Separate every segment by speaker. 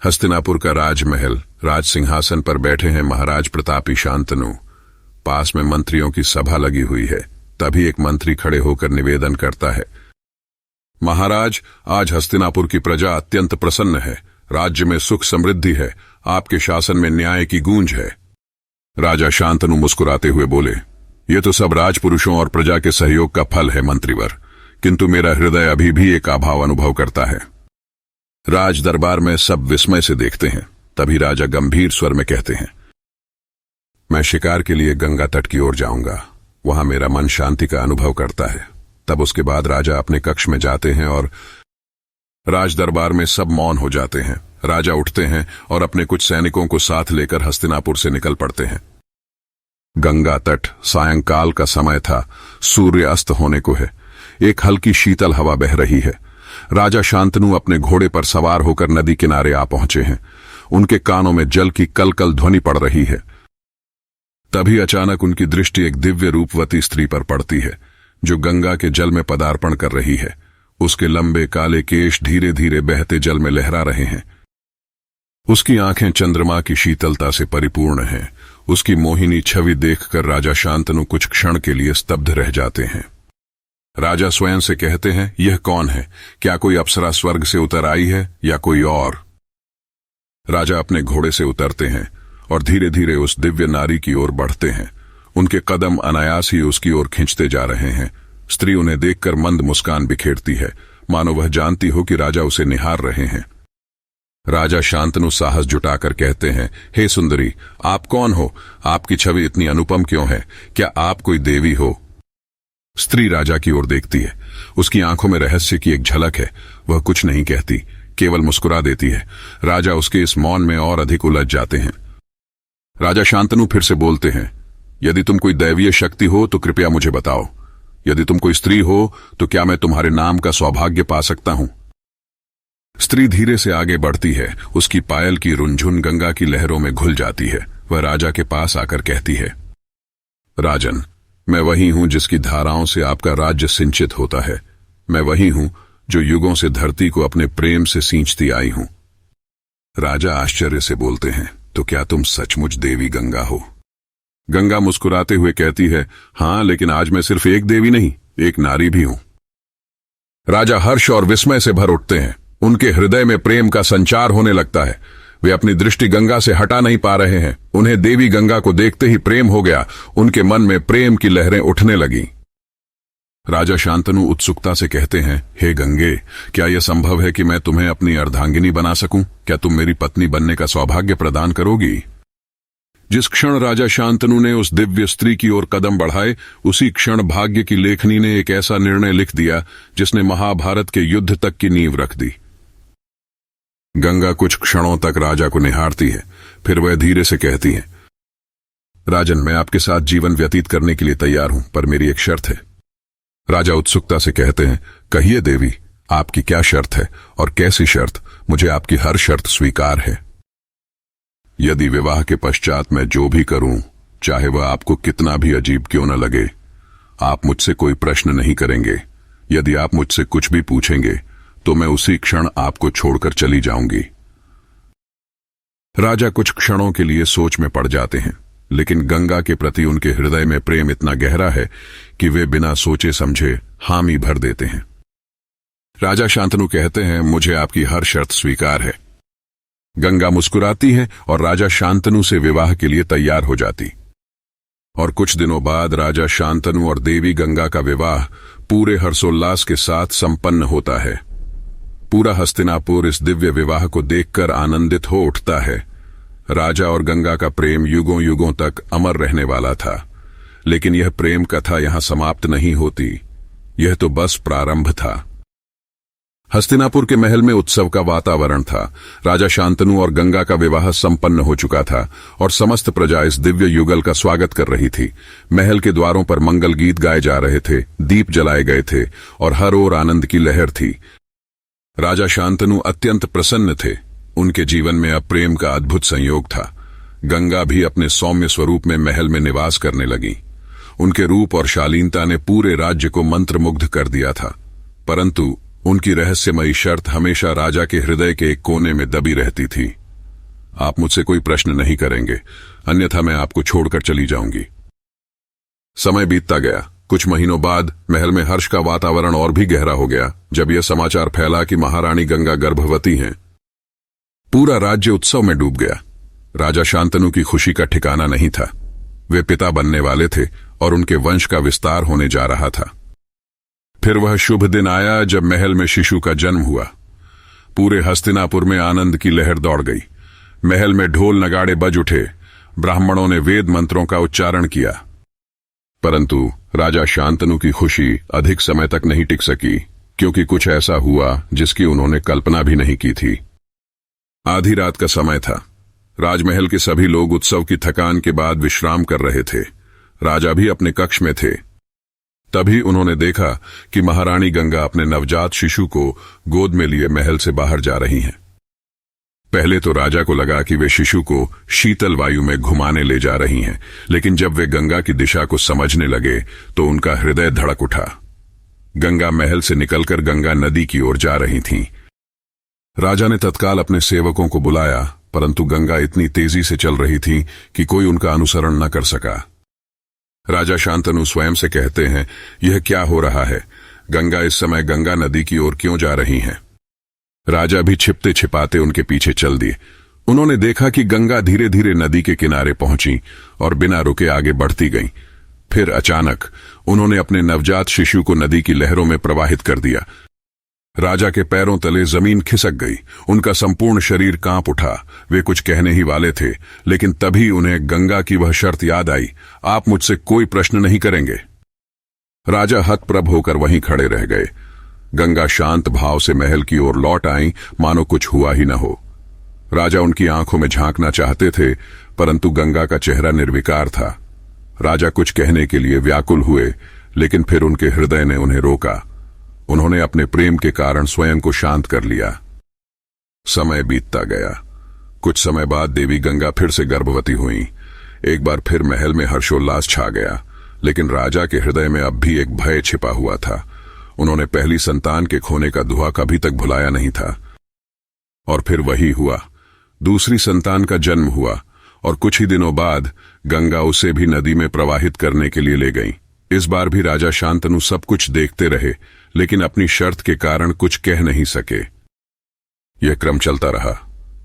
Speaker 1: हस्तिनापुर का राजमहल, राज सिंहासन पर बैठे हैं महाराज प्रतापी शांतनु। पास में मंत्रियों की सभा लगी हुई है। तभी एक मंत्री खड़े होकर निवेदन करता है, महाराज, आज हस्तिनापुर की प्रजा अत्यंत प्रसन्न है। राज्य में सुख समृद्धि है। आपके शासन में न्याय की गूंज है। राजा शांतनु मुस्कुराते हुए बोले, ये तो सब राजपुरुषों और प्रजा के सहयोग का फल है मंत्रीवर, किंतु मेरा हृदय अभी भी एक अभाव अनुभव करता है। राज दरबार में सब विस्मय से देखते हैं। तभी राजा गंभीर स्वर में कहते हैं, मैं शिकार के लिए गंगा तट की ओर जाऊंगा। वहां मेरा मन शांति का अनुभव करता है। तब उसके बाद राजा अपने कक्ष में जाते हैं और राज दरबार में सब मौन हो जाते हैं। राजा उठते हैं और अपने कुछ सैनिकों को साथ लेकर हस्तिनापुर से निकल पड़ते हैं। गंगा तट, सायंकाल का समय था। सूर्य अस्त होने को है। एक हल्की शीतल हवा बह रही है। राजा शांतनु अपने घोड़े पर सवार होकर नदी किनारे आ पहुंचे हैं। उनके कानों में जल की कलकल ध्वनि पड़ रही है। तभी अचानक उनकी दृष्टि एक दिव्य रूपवती स्त्री पर पड़ती है, जो गंगा के जल में पदार्पण कर रही है। उसके लंबे काले केश धीरे धीरे बहते जल में लहरा रहे हैं। उसकी आंखें चंद्रमा की शीतलता से परिपूर्ण हैं। उसकी मोहिनी छवि देखकर राजा शांतनु कुछ क्षण के लिए स्तब्ध रह जाते हैं। राजा स्वयं से कहते हैं, यह कौन है? क्या कोई अप्सरा स्वर्ग से उतर आई है या कोई और? राजा अपने घोड़े से उतरते हैं और धीरे धीरे उस दिव्य नारी की ओर बढ़ते हैं। उनके कदम अनायास ही उसकी ओर खींचते जा रहे हैं। स्त्री उन्हें देखकर मंद मुस्कान बिखेरती है, मानो वह जानती हो कि राजा उसे निहार रहे हैं। राजा शांतनु साहस जुटाकर कहते हैं, हे सुंदरी, आप कौन हो? आपकी छवि इतनी अनुपम क्यों है? क्या आप कोई देवी हो? स्त्री राजा की ओर देखती है। उसकी आंखों में रहस्य की एक झलक है। वह कुछ नहीं कहती, केवल मुस्कुरा देती है। राजा उसके इस मौन में और अधिक उलझ जाते हैं। राजा शांतनु फिर से बोलते हैं, यदि तुम कोई दैवीय शक्ति हो तो कृपया मुझे बताओ। यदि तुम कोई स्त्री हो तो क्या मैं तुम्हारे नाम का सौभाग्य पा सकता हूं? स्त्री धीरे से आगे बढ़ती है। उसकी पायल की रुंझुन गंगा की लहरों में घुल जाती है। वह राजा के पास आकर कहती है, राजन, मैं वही हूं जिसकी धाराओं से आपका राज्य सिंचित होता है। मैं वही हूं जो युगों से धरती को अपने प्रेम से सींचती आई हूं। राजा आश्चर्य से बोलते हैं, तो क्या तुम सचमुच देवी गंगा हो? गंगा मुस्कुराते हुए कहती है, हां, लेकिन आज मैं सिर्फ एक देवी नहीं, एक नारी भी हूं। राजा हर्ष और विस्मय से भर उठते हैं। उनके हृदय में प्रेम का संचार होने लगता है। वे अपनी दृष्टि गंगा से हटा नहीं पा रहे हैं। उन्हें देवी गंगा को देखते ही प्रेम हो गया। उनके मन में प्रेम की लहरें उठने लगीं। राजा शांतनु उत्सुकता से कहते हैं, हे गंगे, क्या यह संभव है कि मैं तुम्हें अपनी अर्धांगिनी बना सकूं? क्या तुम मेरी पत्नी बनने का सौभाग्य प्रदान करोगी? जिस क्षण राजा शांतनु ने उस दिव्य स्त्री की ओर कदम बढ़ाए, उसी क्षण भाग्य की लेखनी ने एक ऐसा निर्णय लिख दिया जिसने महाभारत के युद्ध तक की नींव रख दी। गंगा कुछ क्षणों तक राजा को निहारती है। फिर वह धीरे से कहती है, राजन, मैं आपके साथ जीवन व्यतीत करने के लिए तैयार हूं, पर मेरी एक शर्त है। राजा उत्सुकता से कहते हैं, कहिए देवी, आपकी क्या शर्त है? और कैसी शर्त? मुझे आपकी हर शर्त स्वीकार है। यदि विवाह के पश्चात मैं जो भी करूं, चाहे वह आपको कितना भी अजीब क्यों न लगे, आप मुझसे कोई प्रश्न नहीं करेंगे। यदि आप मुझसे कुछ भी पूछेंगे तो मैं उसी क्षण आपको छोड़कर चली जाऊंगी। राजा कुछ क्षणों के लिए सोच में पड़ जाते हैं, लेकिन गंगा के प्रति उनके हृदय में प्रेम इतना गहरा है कि वे बिना सोचे समझे हामी भर देते हैं। राजा शांतनु कहते हैं, मुझे आपकी हर शर्त स्वीकार है। गंगा मुस्कुराती है और राजा शांतनु से विवाह के लिए तैयार हो जाती। और कुछ दिनों बाद राजा शांतनु और देवी गंगा का विवाह पूरे हर्षोल्लास के साथ संपन्न होता है। पूरा हस्तिनापुर इस दिव्य विवाह को देखकर आनंदित हो उठता है। राजा और गंगा का प्रेम युगों युगों तक अमर रहने वाला था। लेकिन यह प्रेम कथा यहां समाप्त नहीं होती। यह तो बस प्रारंभ था। हस्तिनापुर के महल में उत्सव का वातावरण था। राजा शांतनु और गंगा का विवाह संपन्न हो चुका था और समस्त प्रजा इस दिव्य युगल का स्वागत कर रही थी। महल के द्वारों पर मंगल गीत गाए जा रहे थे, दीप जलाए गए थे और हर ओर आनंद की लहर थी। राजा शांतनु अत्यंत प्रसन्न थे। उनके जीवन में अब प्रेम का अद्भुत संयोग था। गंगा भी अपने सौम्य स्वरूप में महल में निवास करने लगी। उनके रूप और शालीनता ने पूरे राज्य को मंत्रमुग्ध कर दिया था। परंतु उनकी रहस्यमयी शर्त हमेशा राजा के हृदय के एक कोने में दबी रहती थी। आप मुझसे कोई प्रश्न नहीं करेंगे, अन्यथा मैं आपको छोड़कर चली जाऊंगी। समय बीतता गया। कुछ महीनों बाद महल में हर्ष का वातावरण और भी गहरा हो गया जब यह समाचार फैला कि महारानी गंगा गर्भवती हैं। पूरा राज्य उत्सव में डूब गया। राजा शांतनु की खुशी का ठिकाना नहीं था। वे पिता बनने वाले थे और उनके वंश का विस्तार होने जा रहा था। फिर वह शुभ दिन आया जब महल में शिशु का जन्म हुआ। पूरे हस्तिनापुर में आनंद की लहर दौड़ गई। महल में ढोल नगाड़े बज उठे। ब्राह्मणों ने वेद मंत्रों का उच्चारण किया। परंतु राजा शांतनु की खुशी अधिक समय तक नहीं टिक सकी, क्योंकि कुछ ऐसा हुआ जिसकी उन्होंने कल्पना भी नहीं की थी। आधी रात का समय था। राजमहल के सभी लोग उत्सव की थकान के बाद विश्राम कर रहे थे। राजा भी अपने कक्ष में थे। तभी उन्होंने देखा कि महारानी गंगा अपने नवजात शिशु को गोद में लिए महल से बाहर जा रही हैं। पहले तो राजा को लगा कि वे शिशु को शीतल वायु में घुमाने ले जा रही हैं, लेकिन जब वे गंगा की दिशा को समझने लगे तो उनका हृदय धड़क उठा। गंगा महल से निकलकर गंगा नदी की ओर जा रही थीं। राजा ने तत्काल अपने सेवकों को बुलाया, परंतु गंगा इतनी तेजी से चल रही थी कि कोई उनका अनुसरण न कर सका। राजा शांतनु स्वयं से कहते हैं, यह क्या हो रहा है? गंगा इस समय गंगा नदी की ओर क्यों जा रही हैं? राजा भी छिपते छिपाते उनके पीछे चल दिए। उन्होंने देखा कि गंगा धीरे धीरे नदी के किनारे पहुंची और बिना रुके आगे बढ़ती गईं। फिर अचानक उन्होंने अपने नवजात शिशु को नदी की लहरों में प्रवाहित कर दिया। राजा के पैरों तले जमीन खिसक गई। उनका संपूर्ण शरीर कांप उठा। वे कुछ कहने ही वाले थे, लेकिन तभी उन्हें गंगा की वह शर्त याद आई, आप मुझसे कोई प्रश्न नहीं करेंगे। राजा हतप्रभ होकर वहीं खड़े रह गए। गंगा शांत भाव से महल की ओर लौट आई, मानो कुछ हुआ ही न हो। राजा उनकी आंखों में झांकना चाहते थे, परंतु गंगा का चेहरा निर्विकार था। राजा कुछ कहने के लिए व्याकुल हुए, लेकिन फिर उनके हृदय ने उन्हें रोका। उन्होंने अपने प्रेम के कारण स्वयं को शांत कर लिया। समय बीतता गया। कुछ समय बाद देवी गंगा फिर से गर्भवती हुई। एक बार फिर महल में हर्षोल्लास छा गया, लेकिन राजा के हृदय में अब भी एक भय छिपा हुआ था। उन्होंने पहली संतान के खोने का दुआ कभी तक भुलाया नहीं था। और फिर वही हुआ। दूसरी संतान का जन्म हुआ और कुछ ही दिनों बाद गंगा उसे भी नदी में प्रवाहित करने के लिए ले गई। इस बार भी राजा शांतनु सब कुछ देखते रहे, लेकिन अपनी शर्त के कारण कुछ कह नहीं सके। यह क्रम चलता रहा।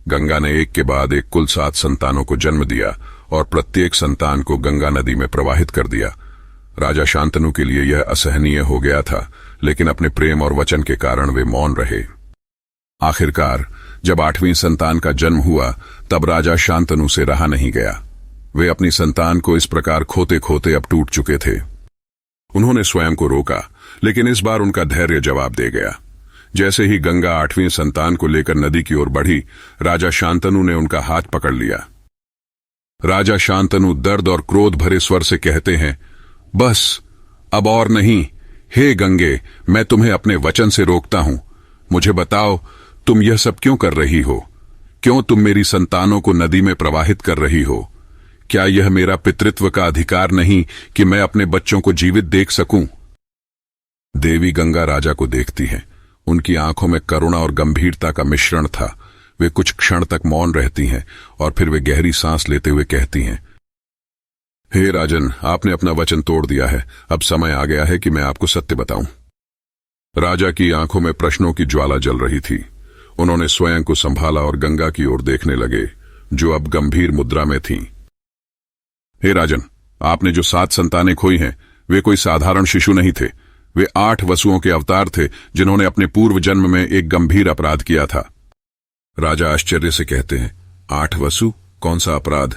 Speaker 1: गंगा ने एक के बाद एक कुल 7 संतानों को जन्म दिया और प्रत्येक संतान को गंगा नदी में प्रवाहित कर दिया। राजा शांतनु के लिए यह असहनीय हो गया था, लेकिन अपने प्रेम और वचन के कारण वे मौन रहे। आखिरकार जब 8वीं संतान का जन्म हुआ, तब राजा शांतनु से रहा नहीं गया। वे अपनी संतान को इस प्रकार खोते खोते अब टूट चुके थे। उन्होंने स्वयं को रोका, लेकिन इस बार उनका धैर्य जवाब दे गया। जैसे ही गंगा 8वीं संतान को लेकर नदी की ओर बढ़ी, राजा शांतनु ने उनका हाथ पकड़ लिया। राजा शांतनु दर्द और क्रोध भरे स्वर से कहते हैं, बस अब और नहीं। हे गंगे, मैं तुम्हें अपने वचन से रोकता हूं। मुझे बताओ, तुम यह सब क्यों कर रही हो? क्यों तुम मेरी संतानों को नदी में प्रवाहित कर रही हो? क्या यह मेरा पितृत्व का अधिकार नहीं कि मैं अपने बच्चों को जीवित देख सकूं? देवी गंगा राजा को देखती हैं। उनकी आंखों में करुणा और गंभीरता का मिश्रण था। वे कुछ क्षण तक मौन रहती हैं और फिर वे गहरी सांस लेते हुए कहती हैं, हे राजन, आपने अपना वचन तोड़ दिया है। अब समय आ गया है कि मैं आपको सत्य बताऊं। राजा की आंखों में प्रश्नों की ज्वाला जल रही थी। उन्होंने स्वयं को संभाला और गंगा की ओर देखने लगे, जो अब गंभीर मुद्रा में थीं। हे राजन, आपने जो 7 संतानें खोई हैं, वे कोई साधारण शिशु नहीं थे। वे 8 वसुओं के अवतार थे, जिन्होंने अपने पूर्व जन्म में एक गंभीर अपराध किया था। राजा आश्चर्य से कहते हैं, 8 वसु? कौन सा अपराध?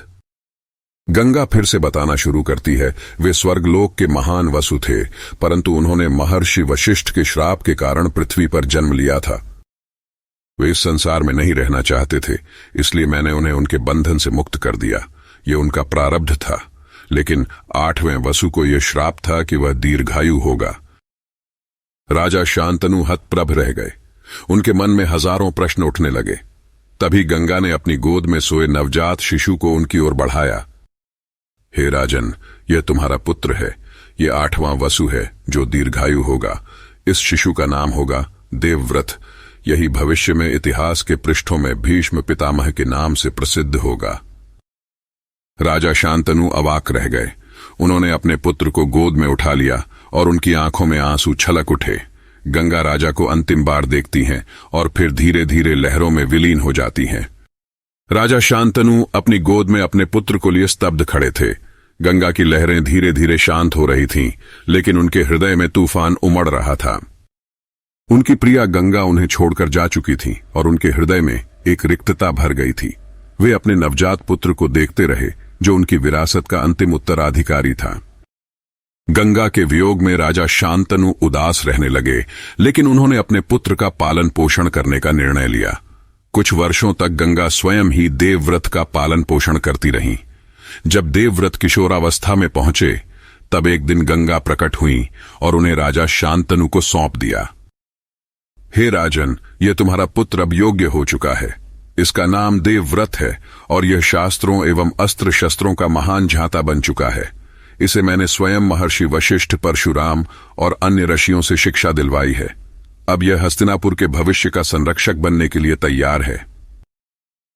Speaker 1: गंगा फिर से बताना शुरू करती है, वे स्वर्गलोक के महान वसु थे, परंतु उन्होंने महर्षि वशिष्ठ के श्राप के कारण पृथ्वी पर जन्म लिया था। वे इस संसार में नहीं रहना चाहते थे, इसलिए मैंने उन्हें उनके बंधन से मुक्त कर दिया। ये उनका प्रारब्ध था। लेकिन 8वें वसु को यह श्राप था कि वह दीर्घायु होगा। राजा शांतनु हतप्रभ रह गए। उनके मन में हजारों प्रश्न उठने लगे। तभी गंगा ने अपनी गोद में सोए नवजात शिशु को उनकी ओर बढ़ाया। हे राजन, यह तुम्हारा पुत्र है। यह 8वां वसु है जो दीर्घायु होगा। इस शिशु का नाम होगा देवव्रत, यही भविष्य में इतिहास के पृष्ठों में भीष्म पितामह के नाम से प्रसिद्ध होगा। राजा शांतनु अवाक रह गए। उन्होंने अपने पुत्र को गोद में उठा लिया और उनकी आंखों में आंसू छलक उठे। गंगा राजा को अंतिम बार देखती हैं और फिर धीरे धीरे लहरों में विलीन हो जाती हैं। राजा शांतनु अपनी गोद में अपने पुत्र को लिए स्तब्ध खड़े थे। गंगा की लहरें धीरे धीरे शांत हो रही थीं, लेकिन उनके हृदय में तूफान उमड़ रहा था। उनकी प्रिया गंगा उन्हें छोड़कर जा चुकी थी और उनके हृदय में एक रिक्तता भर गई थी। वे अपने नवजात पुत्र को देखते रहे, जो उनकी विरासत का अंतिम उत्तराधिकारी था। गंगा के वियोग में राजा शांतनु उदास रहने लगे, लेकिन उन्होंने अपने पुत्र का पालन पोषण करने का निर्णय लिया। कुछ वर्षों तक गंगा स्वयं ही देवव्रत का पालन पोषण करती रहीं। जब देवव्रत किशोरावस्था में पहुंचे, तब एक दिन गंगा प्रकट हुई और उन्हें राजा शांतनु को सौंप दिया। हे राजन, यह तुम्हारा पुत्र अब योग्य हो चुका है। इसका नाम देवव्रत है और यह शास्त्रों एवं अस्त्र शस्त्रों का महान झांता बन चुका है। इसे मैंने स्वयं महर्षि वशिष्ठ, परशुराम और अन्य ऋषियों से शिक्षा दिलवाई है। अब यह हस्तिनापुर के भविष्य का संरक्षक बनने के लिए तैयार है।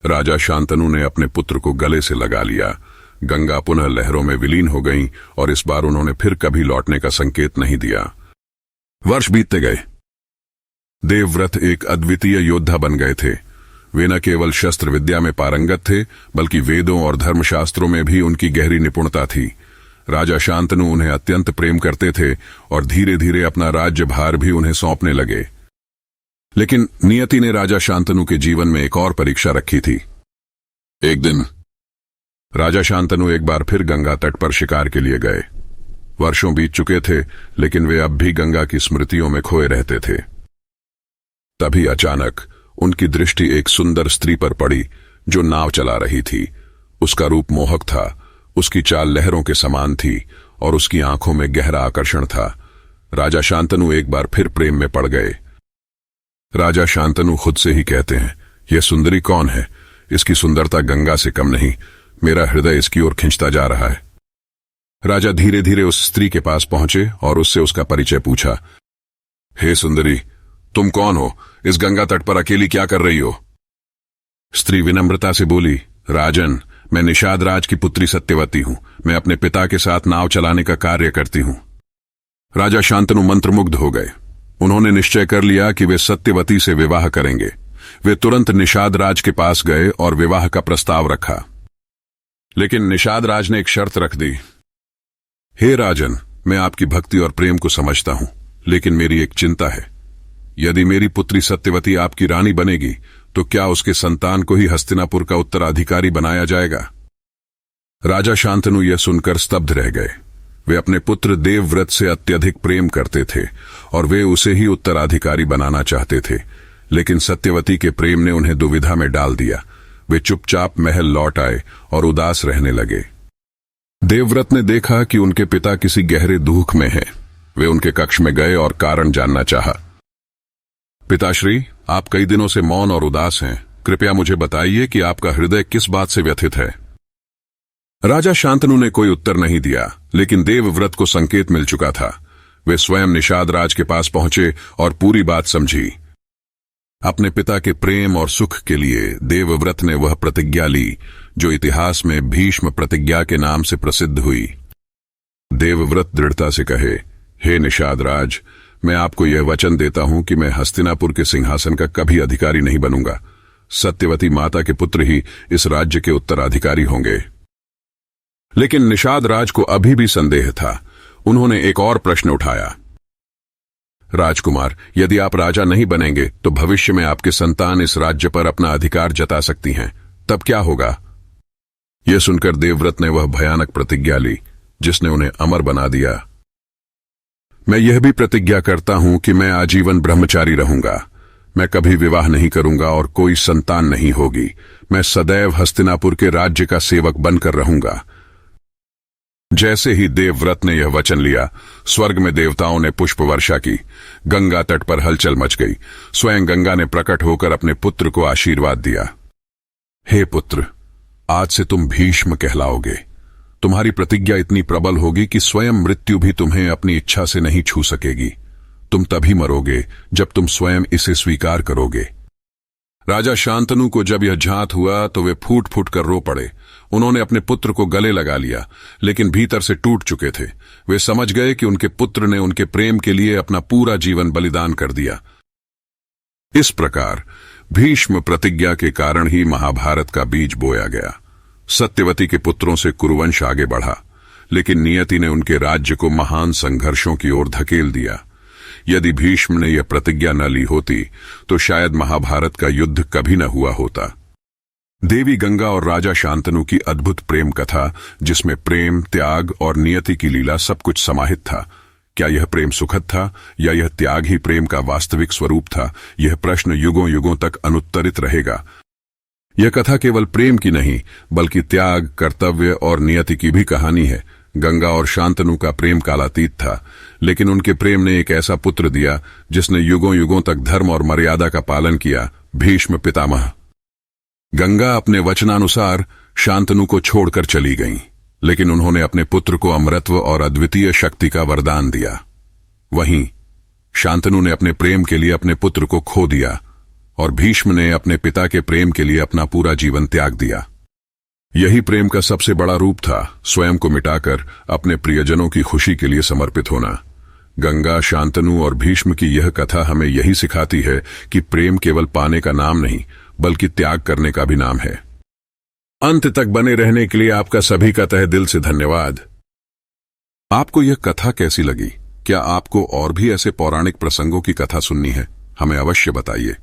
Speaker 1: राजा शांतनु ने अपने पुत्र को गले से लगा लिया। गंगा पुनः लहरों में विलीन हो गईं और इस बार उन्होंने फिर कभी लौटने का संकेत नहीं दिया। वर्ष बीतते गए। देवव्रत एक अद्वितीय योद्धा बन गए थे। वे न केवल शस्त्र विद्या में पारंगत थे, बल्कि वेदों और धर्मशास्त्रों में भी उनकी गहरी निपुणता थी। राजा शांतनु उन्हें अत्यंत प्रेम करते थे और धीरे धीरे अपना राज्यभार भी उन्हें सौंपने लगे। लेकिन नियति ने राजा शांतनु के जीवन में एक और परीक्षा रखी थी। एक दिन राजा शांतनु एक बार फिर गंगा तट पर शिकार के लिए गए। वर्षों बीत चुके थे, लेकिन वे अब भी गंगा की स्मृतियों में खोए रहते थे। तभी अचानक उनकी दृष्टि एक सुंदर स्त्री पर पड़ी, जो नाव चला रही थी। उसका रूप मोहक था, उसकी चाल लहरों के समान थी और उसकी आंखों में गहरा आकर्षण था। राजा शांतनु एक बार फिर प्रेम में पड़ गए। राजा शांतनु खुद से ही कहते हैं, यह सुंदरी कौन है? इसकी सुंदरता गंगा से कम नहीं। मेरा हृदय इसकी ओर खिंचता जा रहा है। राजा धीरे धीरे उस स्त्री के पास पहुंचे और उससे उसका परिचय पूछा। हे सुंदरी, तुम कौन हो? इस गंगा तट पर अकेली क्या कर रही हो? स्त्री विनम्रता से बोली, राजन, मैं निषाद राज की पुत्री सत्यवती हूं। मैं अपने पिता के साथ नाव चलाने का कार्य करती हूं। राजा शांतनु मंत्रमुग्ध हो गए। उन्होंने निश्चय कर लिया कि वे सत्यवती से विवाह करेंगे। वे तुरंत निषाद राज के पास गए और विवाह का प्रस्ताव रखा। लेकिन निषाद राज ने एक शर्त रख दी। हे राजन, मैं आपकी भक्ति और प्रेम को समझता हूं, लेकिन मेरी एक चिंता है। यदि मेरी पुत्री सत्यवती आपकी रानी बनेगी, तो क्या उसके संतान को ही हस्तिनापुर का उत्तराधिकारी बनाया जाएगा? राजा शांतनु यह सुनकर स्तब्ध रह गए। वे अपने पुत्र देवव्रत से अत्यधिक प्रेम करते थे और वे उसे ही उत्तराधिकारी बनाना चाहते थे, लेकिन सत्यवती के प्रेम ने उन्हें दुविधा में डाल दिया। वे चुपचाप महल लौट आए और उदास रहने लगे। देवव्रत ने देखा कि उनके पिता किसी गहरे दुख में हैं। वे उनके कक्ष में गए और कारण जानना चाहा। पिताश्री, आप कई दिनों से मौन और उदास हैं। कृपया मुझे बताइए कि आपका हृदय किस बात से व्यथित है। राजा शांतनु ने कोई उत्तर नहीं दिया, लेकिन देवव्रत को संकेत मिल चुका था। वे स्वयं निषाद राज के पास पहुंचे और पूरी बात समझी। अपने पिता के प्रेम और सुख के लिए देवव्रत ने वह प्रतिज्ञा ली, जो इतिहास में भीष्म प्रतिज्ञा के नाम से प्रसिद्ध हुई। देवव्रत दृढ़ता से कहे, हे निषाद राज, मैं आपको यह वचन देता हूं कि मैं हस्तिनापुर के सिंहासन का कभी अधिकारी नहीं बनूंगा। सत्यवती माता के पुत्र ही इस राज्य के उत्तराधिकारी होंगे। लेकिन निषाद राज को अभी भी संदेह था। उन्होंने एक और प्रश्न उठाया। राजकुमार, यदि आप राजा नहीं बनेंगे तो भविष्य में आपके संतान इस राज्य पर अपना अधिकार जता सकती हैं। तब क्या होगा? यह सुनकर देवव्रत ने वह भयानक प्रतिज्ञा ली, जिसने उन्हें अमर बना दिया। मैं यह भी प्रतिज्ञा करता हूं कि मैं आजीवन ब्रह्मचारी रहूंगा। मैं कभी विवाह नहीं करूंगा और कोई संतान नहीं होगी। मैं सदैव हस्तिनापुर के राज्य का सेवक बनकर रहूंगा। जैसे ही देवव्रत ने यह वचन लिया, स्वर्ग में देवताओं ने पुष्प वर्षा की। गंगा तट पर हलचल मच गई। स्वयं गंगा ने प्रकट होकर अपने पुत्र को आशीर्वाद दिया। हे पुत्र, आज से तुम भीष्म कहलाओगे। तुम्हारी प्रतिज्ञा इतनी प्रबल होगी कि स्वयं मृत्यु भी तुम्हें अपनी इच्छा से नहीं छू सकेगी। तुम तभी मरोगे जब तुम स्वयं इसे स्वीकार करोगे। राजा शांतनु को जब यह झांत हुआ तो वे फूट फूट कर रो पड़े। उन्होंने अपने पुत्र को गले लगा लिया, लेकिन भीतर से टूट चुके थे। वे समझ गए कि उनके पुत्र ने उनके प्रेम के लिए अपना पूरा जीवन बलिदान कर दिया। इस प्रकार भीष्म प्रतिज्ञा के कारण ही महाभारत का बीज बोया गया। सत्यवती के पुत्रों से कुरुवंश आगे बढ़ा, लेकिन नियति ने उनके राज्य को महान संघर्षों की ओर धकेल दिया। यदि भीष्म ने यह प्रतिज्ञा न ली होती तो शायद महाभारत का युद्ध कभी न हुआ होता। देवी गंगा और राजा शांतनु की अद्भुत प्रेम कथा, जिसमें प्रेम, त्याग और नियति की लीला सब कुछ समाहित था। क्या यह प्रेम सुखद था या यह त्याग ही प्रेम का वास्तविक स्वरूप था? यह प्रश्न युगों युगों तक अनुत्तरित रहेगा। यह कथा केवल प्रेम की नहीं, बल्कि त्याग, कर्तव्य और नियति की भी कहानी है। गंगा और शांतनु का प्रेम कालातीत था, लेकिन उनके प्रेम ने एक ऐसा पुत्र दिया जिसने युगों युगों तक धर्म और मर्यादा का पालन किया, भीष्म पितामह। गंगा अपने वचनानुसार शांतनु को छोड़कर चली गईं, लेकिन उन्होंने अपने पुत्र को अमरत्व और अद्वितीय शक्ति का वरदान दिया। वहीं शांतनु ने अपने प्रेम के लिए अपने पुत्र को खो दिया और भीष्म ने अपने पिता के प्रेम के लिए अपना पूरा जीवन त्याग दिया। यही प्रेम का सबसे बड़ा रूप था, स्वयं को मिटाकर अपने प्रियजनों की खुशी के लिए समर्पित होना। गंगा, शांतनु और भीष्म की यह कथा हमें यही सिखाती है कि प्रेम केवल पाने का नाम नहीं, बल्कि त्याग करने का भी नाम है। अंत तक बने रहने के लिए आपका सभी का तहे दिल से धन्यवाद। आपको यह कथा कैसी लगी? क्या आपको और भी ऐसे पौराणिक प्रसंगों की कथा सुननी है? हमें अवश्य बताइए।